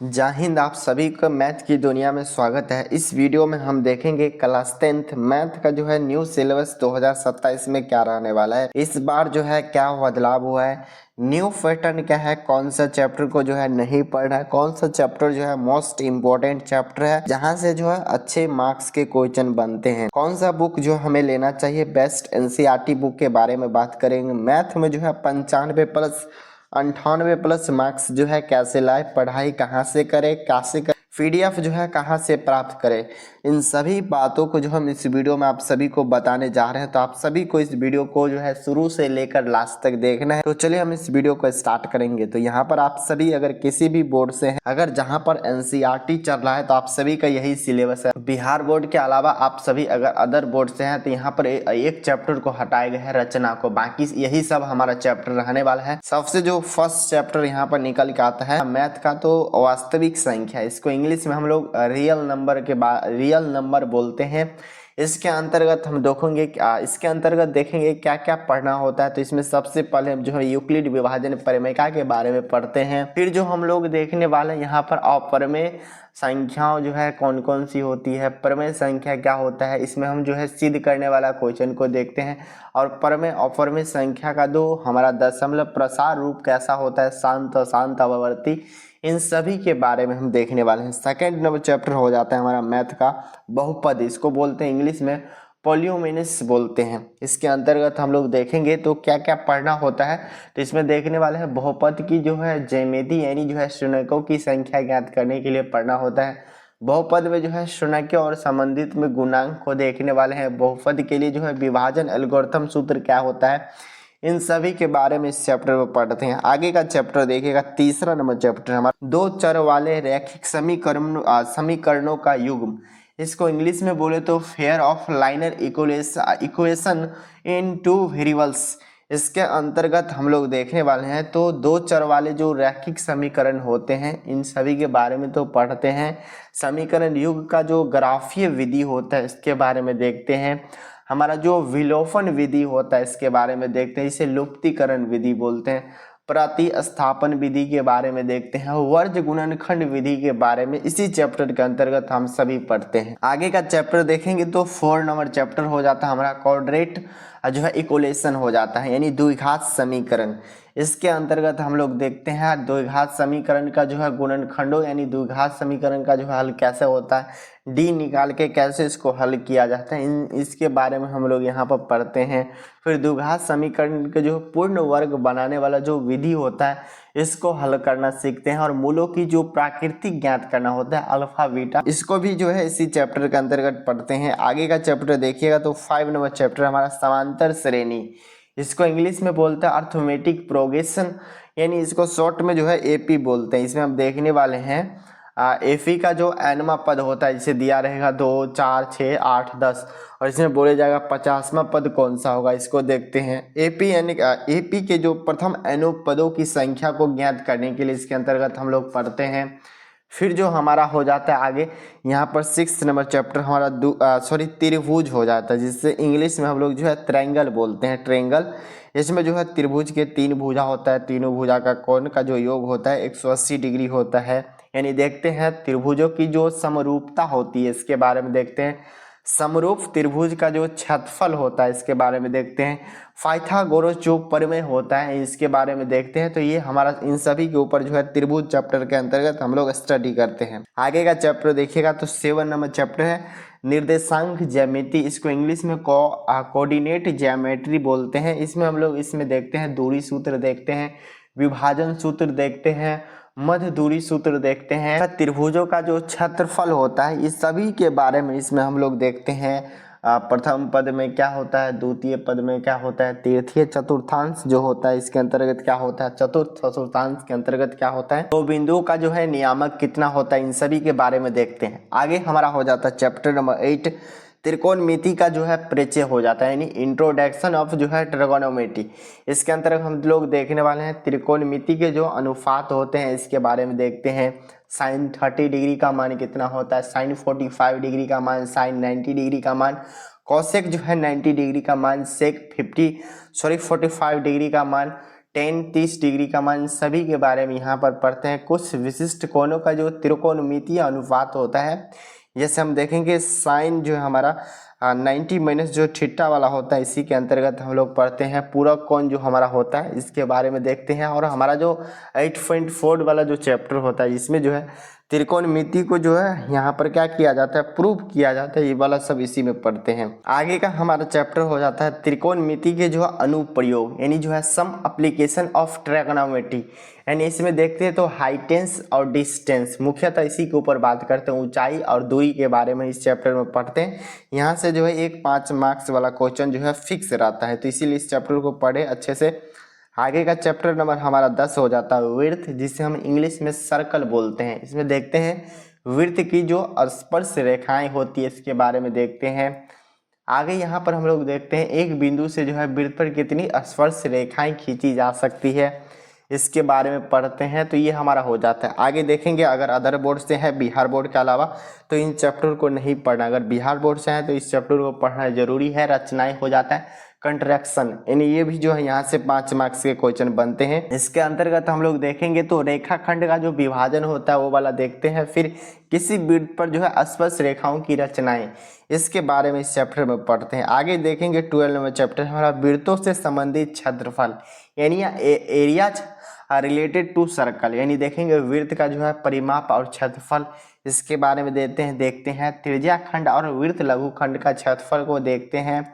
जय हिंद। आप सभी का मैथ की दुनिया में स्वागत है। इस वीडियो में हम देखेंगे क्लास 10th मैथ का जो है न्यू सिलेबस 2027 में क्या रहने वाला है। इस बार जो है क्या बदलाव हुआ है, न्यू पैटर्न क्या है, कौन सा चैप्टर को जो है नहीं पढ़ना है, कौन सा चैप्टर जो है मोस्ट इम्पोर्टेंट चैप्टर है जहां से जो है अच्छे मार्क्स के क्वेश्चन बनते हैं, कौन सा बुक जो हमें लेना चाहिए, बेस्ट एनसीईआरटी बुक के बारे में बात करेंगे। मैथ में जो है 95 प्लस 98 प्लस मार्क्स जो है कैसे लाए, पढ़ाई कहाँ से करें, कैसे करें, पीडीएफ जो है कहाँ से प्राप्त करें, इन सभी बातों को जो हम इस वीडियो में आप सभी को बताने जा रहे हैं। तो आप सभी को इस वीडियो को जो है शुरू से लेकर लास्ट तक देखना है। तो चलिए हम इस वीडियो को स्टार्ट करेंगे। तो यहाँ पर आप सभी अगर किसी भी बोर्ड से हैं, अगर जहाँ पर एनसीईआरटी चल रहा है तो आप सभी का यही सिलेबस है। बिहार बोर्ड के अलावा आप सभी अगर अदर बोर्ड से हैं तो यहाँ पर एक चैप्टर को हटाया गया है, रचना को, बाकी यही सब हमारा चैप्टर रहने वाला है। सबसे जो फर्स्ट चैप्टर यहाँ पर निकल के आता है मैथ का, तो वास्तविक संख्या, इसको इंग्लिश में हम लोग रियल नंबर बोलते हैं। इसके अंतर्गत हम देखेंगे क्या क्या पढ़ना होता है। तो इसमें सबसे पहले हम जो है यूक्लिड विभाजन परिमेयता के बारे में पढ़ते हैं। फिर जो हम लोग देखने वाले यहाँ पर अपरमेय संख्याओं जो है कौन कौन सी होती है, प्रमेय संख्या क्या होता है, इसमें हम जो है सिद्ध करने वाला क्वेश्चन को देखते हैं। और प्रमेय अपरमेय संख्या का जो हमारा दशमलव प्रसार रूप कैसा होता है, शांत अशांत अववर्ती, इन सभी के बारे में हम देखने वाले हैं। सेकेंड नंबर चैप्टर हो जाता है हमारा मैथ का बहुपद, इसको बोलते हैं इंग्लिश में पॉलियोमियल्स बोलते हैं। इसके अंतर्गत हम लोग देखेंगे तो क्या क्या पढ़ना होता है। तो इसमें देखने वाले हैं बहुपद की जो है ज्यामिति, यानी जो है शून्यकों की संख्या ज्ञात करने के लिए पढ़ना होता है। बहुपद में जो है शून्यक और संबंधित में गुणांक को देखने वाले हैं। बहुपद के लिए जो है विभाजन एल्गोरिथम सूत्र क्या होता है, इन सभी के बारे में इस चैप्टर में पढ़ते हैं। आगे का चैप्टर देखिएगा, तीसरा नंबर चैप्टर हमारा दो चर वाले रैखिक समीकरणों का युग्म, इसको इंग्लिश में बोले तो fair of liner equation in two variables. इसके अंतर्गत हम लोग देखने वाले हैं तो दो चर वाले जो रैखिक समीकरण होते हैं इन सभी के बारे में तो पढ़ते हैं। समीकरण युग का जो ग्राफीय विधि होता है इसके बारे में देखते हैं। हमारा जो विलोपन विधि होता है इसके बारे में देखते हैं, इसे लुप्तीकरण विधि बोलते हैं। प्रतिस्थापन विधि के बारे में देखते हैं। वर्ज गुणनखंड विधि के बारे में इसी चैप्टर के अंतर्गत हम सभी पढ़ते हैं। आगे का चैप्टर देखेंगे तो 4 नंबर चैप्टर हो जाता है हमारा क्वाड्रेट जो है इक्वेशन हो जाता है, यानी द्विघात समीकरण। इसके अंतर्गत हम लोग देखते हैं द्विघात समीकरण का जो है गुणनखंडों, यानी द्विघात समीकरण का जो हल कैसे होता है, डी निकाल के कैसे इसको हल किया जाता है, इसके बारे में हम लोग यहाँ पर पढ़ते हैं। फिर द्विघात समीकरण के जो पूर्ण वर्ग बनाने वाला जो विधि होता है इसको हल करना सीखते हैं। और मूलों की जो प्राकृतिक ज्ञात करना होता है अल्फा बीटा, इसको भी जो है इसी चैप्टर के अंतर्गत पढ़ते हैं। आगे का चैप्टर देखिएगा तो 5 नंबर चैप्टर हमारा समांतर श्रेणी, इसको इंग्लिश में बोलते हैं अर्थमेटिक प्रोग्रेशन, यानी इसको शॉर्ट में जो है एपी बोलते हैं। इसमें हम देखने वाले हैं एफी का जो एनवा पद होता है, जिसे दिया रहेगा 2 4 6 8 10, और इसमें बोले जाएगा 50वां पद कौन सा होगा, इसको देखते हैं। एपी यानी एपी के जो प्रथम एनो पदों की संख्या को ज्ञात करने के लिए इसके अंतर्गत हम लोग पढ़ते हैं। फिर जो हमारा हो जाता है आगे यहाँ पर 6 नंबर चैप्टर हमारा त्रिभुज हो जाता है, जिससे इंग्लिश में हम लोग जो है ट्रायंगल बोलते हैं, ट्रायंगल। इसमें जो है त्रिभुज के 3 भुजा होता है, तीनों भुजा का कोण का जो योग होता है 180 डिग्री होता है। यानी देखते हैं त्रिभुजों की जो समरूपता होती है इसके बारे में देखते हैं। समरूप त्रिभुज का जो क्षेत्रफल होता है इसके बारे में देखते हैं। पाइथागोरस जो प्रमेय होता है इसके बारे में देखते हैं। तो ये हमारा इन सभी के ऊपर जो है त्रिभुज चैप्टर के अंतर्गत हम लोग स्टडी करते हैं। आगे का चैप्टर देखिएगा तो 7 नंबर चैप्टर है निर्देशांक ज्यामिति, इसको इंग्लिश में कोऑर्डिनेट ज्योमेट्री बोलते हैं। इसमें हम लोग देखते हैं दूरी सूत्र देखते हैं, विभाजन सूत्र देखते हैं, मध्य दूरी सूत्र देखते हैं, त्रिभुजों का जो क्षेत्रफल होता है इस सभी के बारे में इसमें हम लोग देखते हैं। प्रथम पद में क्या होता है, द्वितीय पद में क्या होता है, तृतीय चतुर्थांश जो होता है इसके अंतर्गत क्या होता है, चतुर्थ चतुर्थांश के अंतर्गत क्या होता है, तो बिंदुओं का जो है नियामक कितना होता है, इन सभी के बारे में देखते हैं। आगे हमारा हो जाता है चैप्टर नंबर 8 त्रिकोणमिति का जो है परिचय हो जाता है, यानी इंट्रोडक्शन ऑफ जो है ट्रिगोनोमेट्री। इसके अंतर्गत हम लोग देखने वाले हैं त्रिकोणमिति के जो अनुपात होते हैं इसके बारे में देखते हैं। साइन 30 डिग्री का मान कितना होता है, साइन 45 डिग्री का मान, साइन 90 डिग्री का मान, कॉसेक जो है 90 डिग्री का मान, सेक 45 डिग्री का मान, 10, 30 डिग्री का मान, सभी के बारे में यहाँ पर पढ़ते हैं। कुछ विशिष्ट कोणों का जो त्रिकोणमितीय अनुपात होता है, जैसे हम देखेंगे साइन जो है हमारा 90 माइनस जो थीटा वाला होता है, इसी के अंतर्गत हम लोग पढ़ते हैं। पूरक कोण जो हमारा होता है इसके बारे में देखते हैं। और हमारा जो 8.4 वाला जो चैप्टर होता है, इसमें जो है त्रिकोणमिति को जो है यहाँ पर क्या किया जाता है, प्रूव किया जाता है। ये वाला सब इसी में पढ़ते हैं। आगे का हमारा चैप्टर हो जाता है त्रिकोणमिति के जो है अनुप्रयोग, यानी जो है सम एप्लीकेशन ऑफ ट्रिगोनोमेट्री। यानी इसमें देखते हैं तो हाइटेंस और डिस्टेंस, मुख्यतः इसी के ऊपर बात करते हैं। ऊंचाई और दूरी के बारे में इस चैप्टर में पढ़ते हैं। यहाँ से जो है एक 5 मार्क्स वाला क्वेश्चन जो है फिक्स रहता है, तो इसीलिए इस चैप्टर को पढ़े अच्छे से। आगे का चैप्टर नंबर हमारा 10 हो जाता है विड्थ, जिसे हम इंग्लिश में सर्कल बोलते हैं। इसमें देखते हैं विड्थ की जो स्पर्श रेखाएं होती है, इसके बारे में देखते हैं। आगे यहाँ पर हम लोग देखते हैं एक बिंदु से जो है वृत्त पर कितनी स्पर्श रेखाएं खींची जा सकती है, इसके बारे में पढ़ते हैं। तो ये हमारा हो जाता है। आगे देखेंगे अगर अदर बोर्ड से है, बिहार बोर्ड के अलावा, तो इन चैप्टर को नहीं पढ़ना। अगर बिहार बोर्ड से है तो इस चैप्टर को पढ़ना जरूरी है। रचनाएं हो जाता है कंट्रैक्शन, यानी ये भी जो है यहाँ से 5 मार्क्स के क्वेश्चन बनते हैं। इसके अंतर्गत हम लोग देखेंगे तो रेखाखंड का जो विभाजन होता है वो वाला देखते हैं। फिर किसी वृत्त पर जो है स्पर्श रेखाओं की रचनाएं, इसके बारे में इस चैप्टर में पढ़ते हैं। आगे देखेंगे 12 नंबर चैप्टर हमारा वृत्तों से संबंधित क्षेत्रफल, यानी एरियाज रिलेटेड टू सर्कल, यानी देखेंगे वृत्त का जो है परिमाप और क्षेत्रफल, इसके बारे में देखते हैं। त्रिज्या खंड और वृत्त लघुखंड का क्षेत्रफल को देखते हैं।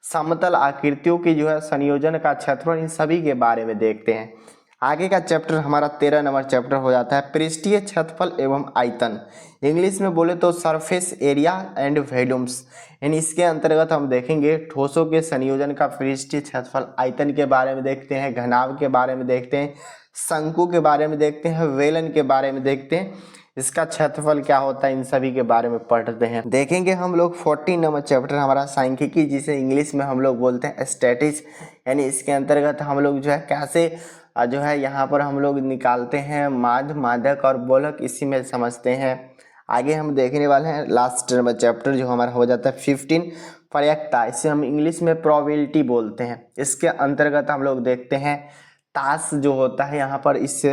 समतल आकृतियों की जो है संयोजन का क्षेत्रफल, इन सभी के बारे में देखते हैं। आगे का चैप्टर हमारा 13 नंबर चैप्टर हो जाता है पृष्ठीय क्षेत्रफल एवं आयतन। इंग्लिश में बोले तो सरफेस एरिया एंड वॉल्यूम्स, यानी इसके अंतर्गत हम देखेंगे ठोसों के संयोजन का पृष्ठीय क्षेत्रफल। आयतन के बारे में देखते हैं, घनाभ के बारे में देखते हैं, शंकु के बारे में देखते हैं, वेलन के बारे में देखते हैं, इसका क्षेत्रफल क्या होता है, इन सभी के बारे में पढ़ते हैं। देखेंगे हम लोग 14 नंबर चैप्टर हमारा सांख्यिकी, जिसे इंग्लिश में हम लोग बोलते हैं स्टैटिस्टिक्स, यानी इसके अंतर्गत हम लोग जो है कैसे जो है यहाँ पर हम लोग निकालते हैं माध्य, माध्यक और बोलक, इसी में समझते हैं। आगे हम देखने वाले हैं लास्ट नंबर चैप्टर जो हमारा हो जाता है 15 प्रायिकता, इसे हम इंग्लिश में प्रोबेबिलिटी बोलते हैं। इसके अंतर्गत हम लोग देखते हैं ताश जो होता है, यहाँ पर इस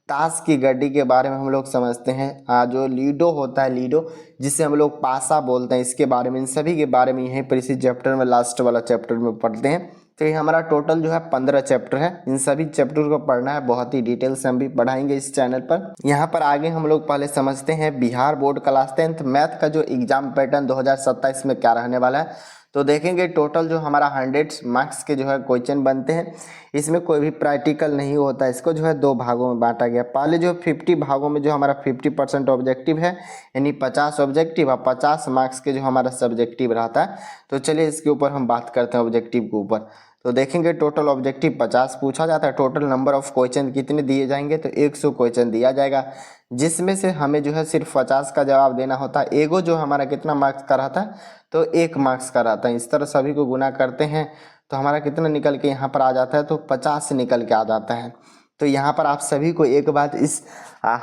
ताश की गड्डी के बारे में हम लोग समझते हैं। जो लीडो होता है, लीडो जिसे हम लोग पासा बोलते हैं, इसके बारे में, इन सभी के बारे में यहीं पर इसी चैप्टर में लास्ट वाला चैप्टर में पढ़ते हैं। तो ये हमारा टोटल जो है 15 चैप्टर है। इन सभी चैप्टर को पढ़ना है, बहुत ही डिटेल से हम भी पढ़ाएंगे इस चैनल पर। यहाँ पर आगे हम लोग पहले समझते हैं Bihar board class 10th math का जो एग्जाम पैटर्न 2027 में क्या रहने वाला है। तो देखेंगे टोटल जो हमारा 100 मार्क्स के जो है क्वेश्चन बनते हैं। इसमें कोई भी प्रैक्टिकल नहीं होता, इसको जो है 2 भागों में बांटा गया। पहले जो 50 भागों में जो हमारा 50% ऑब्जेक्टिव है, यानी 50 ऑब्जेक्टिव और 50 मार्क्स के जो हमारा सब्जेक्टिव रहता है। तो चलिए इसके ऊपर हम बात करते हैं ऑब्जेक्टिव के ऊपर। तो देखेंगे टोटल ऑब्जेक्टिव 50 पूछा जाता है। टोटल नंबर ऑफ क्वेश्चन कितने दिए जाएंगे, तो 100 क्वेश्चन दिया जाएगा, जिसमें से हमें जो है सिर्फ 50 का जवाब देना होता है। एगो जो हमारा कितना मार्क्स का रहता है, तो 1 मार्क्स का रहता है। इस तरह सभी को गुना करते हैं तो हमारा कितना निकल के यहाँ पर आ जाता है, तो 50 निकल के आ जाता है। तो यहाँ पर आप सभी को एक बात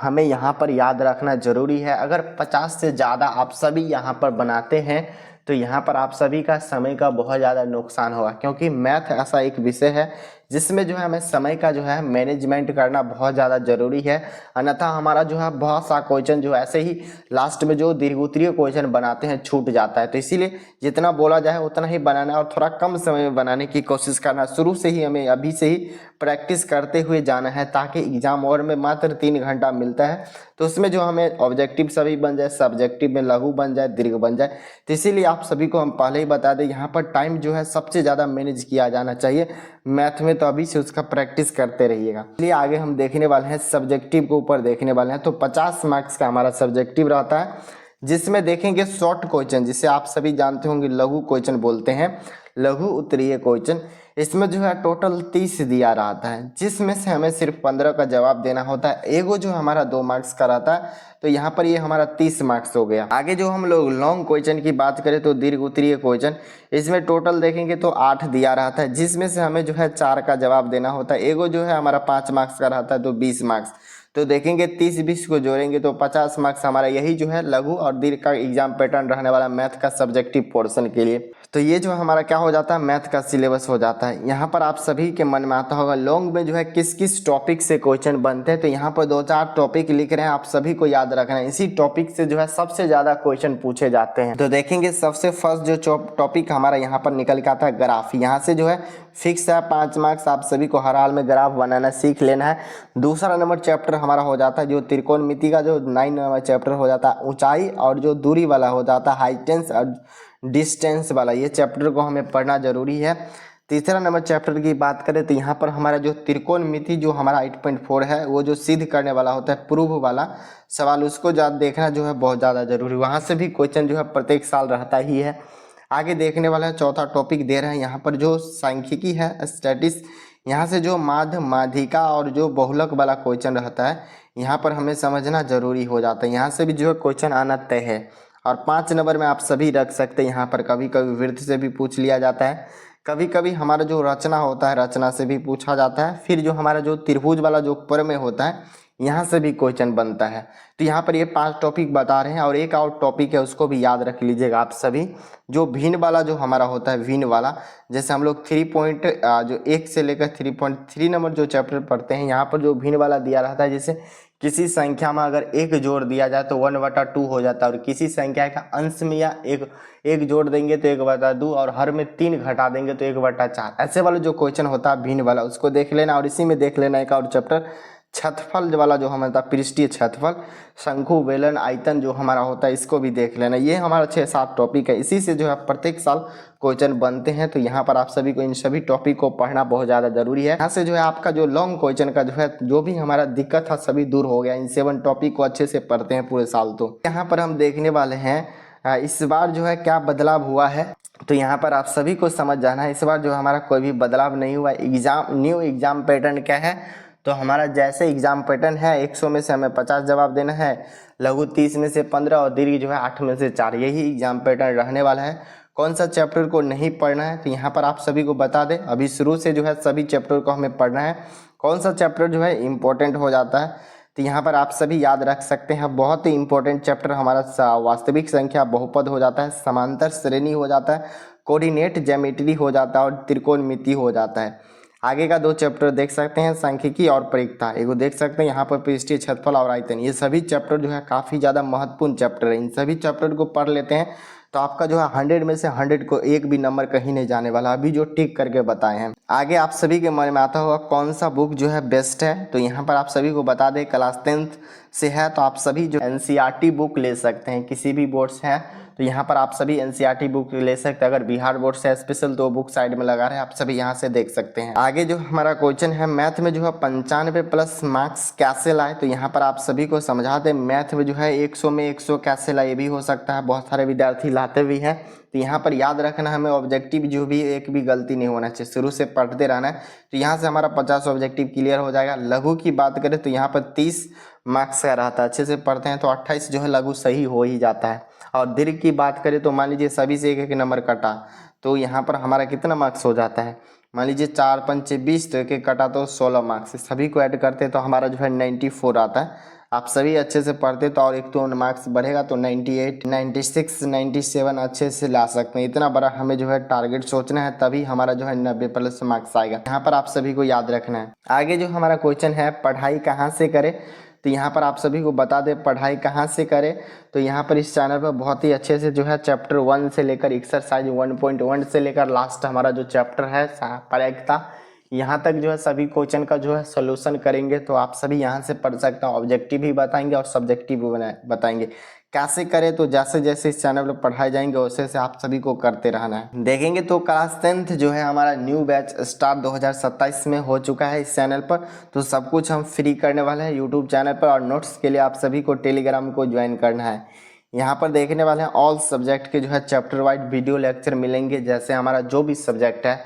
हमें यहाँ पर याद रखना जरूरी है, अगर 50 से ज़्यादा आप सभी यहाँ पर बनाते हैं तो यहाँ पर आप सभी का समय का बहुत ज़्यादा नुकसान होगा, क्योंकि मैथ ऐसा एक विषय है जिसमें जो है हमें समय का जो है मैनेजमेंट करना बहुत ज़्यादा ज़रूरी है। अन्यथा हमारा जो है बहुत सा क्वेश्चन जो ऐसे ही लास्ट में जो दीर्घोत्तरीय क्वेश्चन बनाते हैं छूट जाता है। तो इसीलिए जितना बोला जाए उतना ही बनाना और थोड़ा कम समय में बनाने की कोशिश करना। शुरू से ही हमें अभी से ही प्रैक्टिस करते हुए जाना है, ताकि एग्जाम और में मात्र 3 घंटा मिलता है, तो उसमें जो हमें ऑब्जेक्टिव सभी बन जाए, सब्जेक्टिव में लघु बन जाए, दीर्घ बन जाए। तो इसीलिए आप सभी को हम पहले ही बता दें, यहाँ पर टाइम जो है सबसे ज़्यादा मैनेज किया जाना चाहिए मैथ में, तो अभी से उसका प्रैक्टिस करते रहिएगा। इसलिए आगे हम देखने वाले हैं सब्जेक्टिव के ऊपर देखने वाले हैं। तो 50 मार्क्स का हमारा सब्जेक्टिव रहता है, जिसमें देखेंगे शॉर्ट क्वेश्चन, जिसे आप सभी जानते होंगे लघु क्वेश्चन बोलते हैं, लघु उत्तरीय क्वेश्चन। इसमें जो है टोटल 30 दिया रहता है, जिसमें से हमें सिर्फ 15 का जवाब देना होता है। एगो जो हमारा 2 मार्क्स का रहता है, तो यहाँ पर ये हमारा 30 मार्क्स हो गया। आगे जो हम लोग लॉन्ग क्वेश्चन की बात करें तो दीर्घ उत्तरीय क्वेश्चन, इसमें टोटल देखेंगे तो 8 दिया रहता है, जिसमें से हमें जो है 4 का जवाब देना होता है। एगो जो है हमारा 5 मार्क्स का रहता है, तो 20 मार्क्स। तो देखेंगे 30-20 को जोड़ेंगे तो 50 मार्क्स हमारा यही जो है लघु और दीर्घ का एग्जाम पैटर्न रहने वाला मैथ का सब्जेक्टिव पोर्शन के लिए। तो ये जो हमारा क्या हो जाता है, मैथ का सिलेबस हो जाता है। यहाँ पर आप सभी के मन में आता होगा लॉन्ग में जो है किस किस टॉपिक से क्वेश्चन बनते हैं, तो यहाँ पर 2-4 टॉपिक लिख रहे हैं, आप सभी को याद रखना है। इसी टॉपिक से जो है सबसे ज़्यादा क्वेश्चन पूछे जाते हैं। तो देखेंगे सबसे फर्स्ट जो टॉपिक हमारा यहाँ पर निकल के आता है ग्राफ। यहाँ से जो है फिक्स है 5 मार्क्स, आप सभी को हर हाल में ग्राफ बनाना सीख लेना है। दूसरा नंबर चैप्टर हमारा हो जाता है जो त्रिकोणमिति का जो 9 नंबर चैप्टर हो जाता है ऊंचाई और जो दूरी वाला हो जाता है हाइटेंस और डिस्टेंस वाला, ये चैप्टर को हमें पढ़ना जरूरी है। तीसरा नंबर चैप्टर की बात करें तो यहाँ पर हमारा जो त्रिकोणमिति जो हमारा 8.4 है वो जो सिद्ध करने वाला होता है प्रूफ वाला सवाल, उसको ज़्यादा देखना जो है बहुत ज़्यादा जरूरी, वहाँ से भी क्वेश्चन जो है प्रत्येक साल रहता ही है। आगे देखने वाला है चौथा टॉपिक दे रहे हैं यहाँ पर जो सांख्यिकी है स्टैटिस, यहाँ से जो माध्य माध्यिका और जो बहुलक वाला क्वेश्चन रहता है यहाँ पर हमें समझना जरूरी हो जाता है, यहाँ से भी जो है क्वेश्चन आना तय है। और 5 नंबर में आप सभी रख सकते हैं, यहाँ पर कभी कभी वृत्त से भी पूछ लिया जाता है, कभी कभी हमारा जो रचना होता है रचना से भी पूछा जाता है, फिर जो हमारा जो त्रिभुज वाला जो ऊपर में होता है यहाँ से भी क्वेश्चन बनता है। तो यहाँ पर ये 5 टॉपिक बता रहे हैं और एक और टॉपिक है उसको भी याद रख लीजिएगा आप सभी, जो भिन्न वाला जो हमारा होता है भिन्न वाला, जैसे हम लोग 1 से लेकर 3.3 नंबर जो चैप्टर पढ़ते हैं यहाँ पर जो भिन्न वाला दिया रहता है, जैसे किसी संख्या में अगर 1 जोड़ दिया जाए तो 1/2 हो जाता है, और किसी संख्या का अंश में या एक जोड़ देंगे तो 1/2 और हर में 3 घटा देंगे तो 1/4, ऐसे वाला जो क्वेश्चन होता है भिन्न वाला उसको देख लेना। और इसी में देख लेना एक और चैप्टर छतफल वाला जो हमारा पृष्ठीय छतफल, शंकु बेलन आयतन जो हमारा होता है इसको भी देख लेना। ये हमारा 6-7 टॉपिक है, इसी से जो है प्रत्येक साल क्वेश्चन बनते हैं। तो यहाँ पर आप सभी को इन सभी टॉपिक को पढ़ना बहुत ज़्यादा जरूरी है। यहाँ से जो है आपका जो लॉन्ग क्वेश्चन का जो है जो भी हमारा दिक्कत था सभी दूर हो गया, इन 7 टॉपिक को अच्छे से पढ़ते हैं पूरे साल। तो यहाँ पर हम देखने वाले हैं इस बार जो है क्या बदलाव हुआ है, तो यहाँ पर आप सभी को समझ जाना है। इस बार जो हमारा कोई भी बदलाव नहीं हुआ, न्यू एग्जाम पैटर्न क्या है, तो हमारा जैसे एग्जाम पैटर्न है 100 में से हमें 50 जवाब देना है, लघु 30 में से 15 और दीर्घ जो है 8 में से 4, यही एग्जाम पैटर्न रहने वाला है। कौन सा चैप्टर को नहीं पढ़ना है तो यहाँ पर आप सभी को बता दें, अभी शुरू से जो है सभी चैप्टर को हमें पढ़ना है। कौन सा चैप्टर जो है इम्पोर्टेंट हो जाता है तो यहाँ पर आप सभी याद रख सकते हैं, बहुत ही इंपॉर्टेंट चैप्टर हमारा वास्तविक संख्या बहुपद हो जाता है, समांतर श्रेणी हो जाता है, कोऑर्डिनेट ज्योमेट्री हो जाता है और त्रिकोणमिति हो जाता है। आगे का 2 चैप्टर देख सकते हैं सांख्यिकी और परिकता, एगो देख सकते हैं यहाँ पर पृष्ठीय क्षेत्रफल और आयतन, ये सभी चैप्टर जो है काफ़ी ज़्यादा महत्वपूर्ण चैप्टर है। इन सभी चैप्टर को पढ़ लेते हैं तो आपका जो है 100 में से 100 को एक भी नंबर कहीं नहीं जाने वाला, अभी जो टिक करके बताए हैं। आगे आप सभी के मन में आता होगा कौन सा बुक जो है बेस्ट है, तो यहाँ पर आप सभी को बता दें क्लास 10th से है तो आप सभी जो NCERT बुक ले सकते हैं, किसी भी बोर्ड से है तो यहाँ पर आप सभी NCERT बुक ले सकते हैं। अगर बिहार बोर्ड से स्पेशल तो बुक साइड में लगा रहे हैं, आप सभी यहाँ से देख सकते हैं। आगे जो हमारा क्वेश्चन है मैथ में जो है 95 प्लस मार्क्स कैसे लाए, तो यहाँ पर आप सभी को समझा दें मैथ में जो है 100 में 100 कैसे लाए, ये भी हो सकता है, बहुत सारे विद्यार्थी लाते भी हैं। तो यहाँ पर याद रखना हमें ऑब्जेक्टिव जो भी एक भी गलती नहीं होना चाहिए, शुरू से पढ़ते रहना है। तो यहाँ से हमारा 50 ऑब्जेक्टिव क्लियर हो जाएगा। लघु की बात करें तो यहाँ पर 30 मार्क्स का रहता है, अच्छे से पढ़ते हैं तो 28 जो है लघु सही हो ही जाता है। और दीर्घ की बात करें तो मान लीजिए सभी से 1-1 नंबर कटा तो यहाँ पर हमारा कितना मार्क्स हो जाता है, मान लीजिए 4×5 = 20 तो 1-1 कटा तो 16 मार्क्स, सभी को ऐड करते तो हमारा जो है 94 आता है। आप सभी अच्छे से पढ़ते तो और 1-2 मार्क्स बढ़ेगा तो 98, 96, 97 अच्छे से ला सकते हैं। इतना बड़ा हमें जो है टारगेट सोचना है, तभी हमारा जो है 90 प्लस मार्क्स आएगा। यहाँ पर आप सभी को याद रखना है। आगे जो हमारा क्वेश्चन है पढ़ाई कहाँ से करें, तो यहाँ पर आप सभी को बता दें पढ़ाई कहाँ से करें, तो यहाँ पर इस चैनल पर बहुत ही अच्छे से जो है चैप्टर 1 से लेकर एक्सरसाइज 1.1 से लेकर लास्ट हमारा जो चैप्टर है प्रायिकता, यहाँ तक जो है सभी क्वेश्चन का जो है सोल्यूशन करेंगे। तो आप सभी यहाँ से पढ़ सकते हैं, ऑब्जेक्टिव भी बताएंगे और सब्जेक्टिव भी बताएंगे कैसे करें। तो जैसे जैसे इस चैनल पर पढ़ाए जाएंगे वैसे वैसे आप सभी को करते रहना है। देखेंगे तो क्लास 10th जो है हमारा न्यू बैच स्टार्ट 2027 में हो चुका है इस चैनल पर। तो सब कुछ हम फ्री करने वाले हैं यूट्यूब चैनल पर, और नोट्स के लिए आप सभी को टेलीग्राम को ज्वाइन करना है। यहाँ पर देखने वाले हैं ऑल सब्जेक्ट के जो है चैप्टर वाइज वीडियो लेक्चर मिलेंगे, जैसे हमारा जो भी सब्जेक्ट है,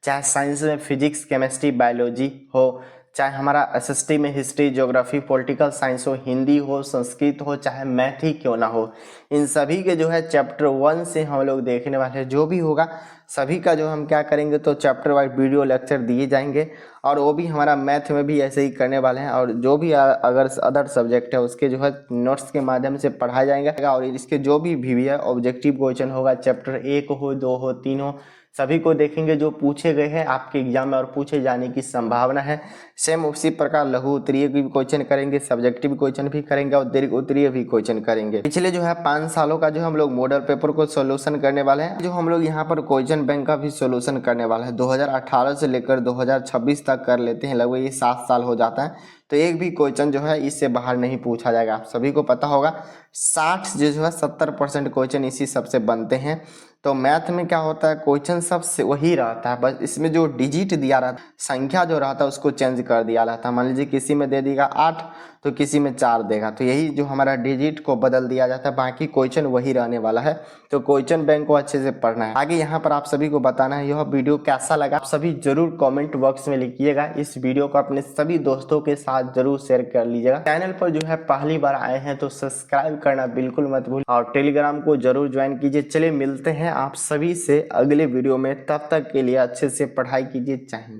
चाहे साइंस में फिजिक्स केमिस्ट्री बायोलॉजी हो, चाहे हमारा एसएसटी में हिस्ट्री, ज्योग्राफी, पॉलिटिकल साइंस हो, हिंदी हो, संस्कृत हो, चाहे मैथ ही क्यों ना हो, इन सभी के जो है चैप्टर 1 से हम लोग देखने वाले हैं। जो भी होगा सभी का जो हम क्या करेंगे तो चैप्टर वाइज वीडियो लेक्चर दिए जाएंगे, और वो भी हमारा मैथ में भी ऐसे ही करने वाले हैं। और जो भी अगर अदर सब्जेक्ट है उसके जो है नोट्स के माध्यम से पढ़ाया जाएगा, और इसके जो भी है ऑब्जेक्टिव क्वेश्चन होगा, चैप्टर 1 हो, 2 हो, 3 हो, सभी को देखेंगे जो पूछे गए हैं आपके एग्जाम में और पूछे जाने की संभावना है। सेम उसी प्रकार लघु उत्तरीय भी क्वेश्चन करेंगे, सब्जेक्टिव क्वेश्चन भी करेंगे और दीर्घ उत्तरीय भी क्वेश्चन करेंगे। पिछले जो है 5 सालों का जो हम लोग मॉडल पेपर को सोल्यूशन करने वाले हैं, जो हम लोग यहाँ पर क्वेश्चन बैंक का भी सोल्यूशन करने वाला है। 2018 से लेकर 2026 तक कर लेते हैं, लगभग ये 7 साल हो जाता है, तो एक भी क्वेश्चन जो है इससे बाहर नहीं पूछा जाएगा। आप सभी को पता होगा 60 जो है 70% क्वेश्चन इसी सबसे बनते हैं। तो मैथ में क्या होता है, क्वेश्चन सब से वही रहता है, बस इसमें जो डिजिट दिया रहता है, संख्या जो रहता है उसको चेंज कर दिया रहता है। मान लीजिए किसी में दे देगा 8 तो किसी में 4 देगा, तो यही जो हमारा डिजिट को बदल दिया जाता है, बाकी क्वेश्चन वही रहने वाला है। तो क्वेश्चन बैंक को अच्छे से पढ़ना है। आगे यहाँ पर आप सभी को बताना है यह वीडियो कैसा लगा, आप सभी जरूर कमेंट बॉक्स में लिखिएगा। इस वीडियो को अपने सभी दोस्तों के साथ जरूर शेयर कर लीजिएगा। चैनल पर जो है पहली बार आए हैं तो सब्सक्राइब करना बिल्कुल मत भूलिए, और टेलीग्राम को जरूर ज्वाइन कीजिए। चलिए मिलते हैं आप सभी से अगले वीडियो में, तब तक के लिए अच्छे से पढ़ाई कीजिए। जय हिंद।